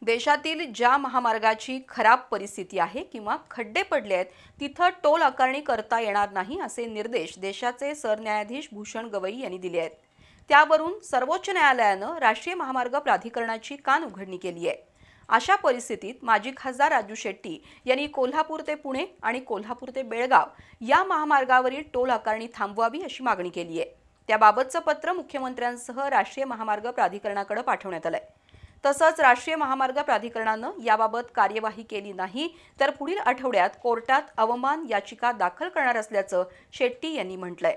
देशातील ज्या महामार्गाची खराब परिस्थिती आहे किंवा खड्डे पडले आहेत तिथं टोल आकारणी करता येणार नाही असे निर्देश देशाचे सरन्यायाधीश भूषण गवई यांनी दिले आहेत। त्यावरून सर्वोच्च न्यायालयानं राष्ट्रीय महामार्ग प्राधिकरणाची कानउघडणी केली आहे। अशा परिस्थितीत माजी खासदार राजू शेट्टी यांनी कोल्हापूर ते पुणे आणि कोल्हापूर ते बेळगाव या महामार्गावरील टोल आकारणी थांबवावी अशी मागणी केली आहे। त्याबाबतचं पत्र मुख्यमंत्र्यांसह राष्ट्रीय महामार्ग प्राधिकरणाकडे पाठवण्यात आलंय। तसंच राष्ट्रीय महामार्ग प्राधिकरणानं याबाबत कार्यवाही केली नाही तर पुढील आठवड्यात कोर्टात अवमान याचिका दाखल करणार असल्याचं शेट्टी यांनी म्हटलंय।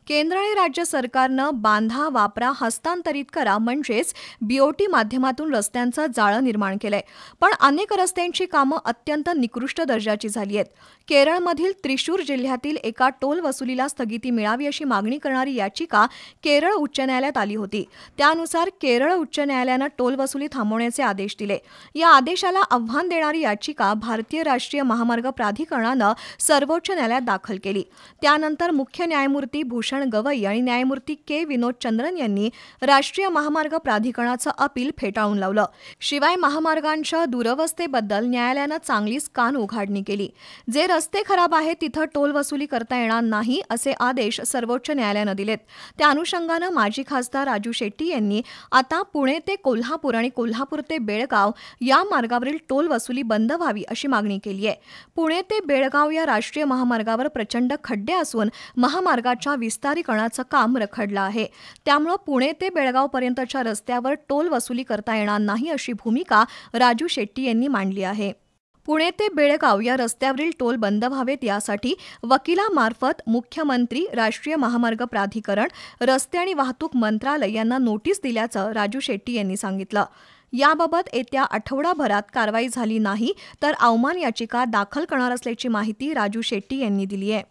केंद्र आणि राज्य सरकारनं बांधा वापरा हस्तांतरित करा म्हणजेच बीओटी माध्यमातून रस्त्यांचं जाळं निर्माण केलंय, पण अनेक रस्त्यांची कामं अत्यंत निकृष्ट दर्जाची झाली आहेत। केरळमधील त्रिशूर जिल्ह्यातील एका टोल वसुलीला स्थगिती मिळावी अशी मागणी करणारी याचिका केरळ उच्च न्यायालयात आली होती। त्यानुसार केरळ उच्च न्यायालयानं टोल वसुली थांबवण्याचे आदेश दिले। या आदेशाला आव्हान देणारी याचिका भारतीय राष्ट्रीय महामार्ग प्राधिकरणानं सर्वोच्च न्यायालयात दाखल केली। त्यानंतर मुख्य न्यायमूर्ती भूषण गवई आणि न्यायमूर्ती के विनोद चंद्रन यांनी राष्ट्रीय महामार्ग प्राधिकरणाचं अपील फेटाळून लावलं। शिवाय महामार्गांच्या दुरवस्थेबद्दल न्यायालयानं चांगलीच कान उघाडणी केली। जे रस्ते खराब आहेत तिथं टोल वसुली करता येणार नाही असे आदेश सर्वोच्च न्यायालयानं दिलेत। त्या अनुषंगानं माजी खासदार राजू शेट्टी यांनी आता पुणे ते कोल्हापूर आणि कोल्हापूर ते बेळगाव या मार्गावरील टोल वसुली बंद व्हावी अशी मागणी केली आहे। पुणे ते बेळगाव या राष्ट्रीय महामार्गावर प्रचंड खड्डे असून महामार्गाच्या विस्तारीकरणाचं काम रखडलं आहे। त्यामुळे पुणे ते बेळगाव पर्यंतच्या रस्त्यावर टोल वसुली करता येणार नाही अशी भूमिका राजू शेट्टी यांनी मांडली आहे। पुणे ते बेळगाव या रस्त्यावरील टोल बंद व्हावेत यासाठी वकिलामार्फत मुख्यमंत्री, राष्ट्रीय महामार्ग प्राधिकरण, रस्ते आणि वाहतूक मंत्रालय यांना नोटीस दिल्याचं राजू शेट्टी यांनी सांगितलं। याबाबत येत्या आठवडाभरात कारवाई झाली नाही तर अवमान याचिका दाखल करणार असल्याची माहिती राजू शेट्टी यांनी दिली आहे।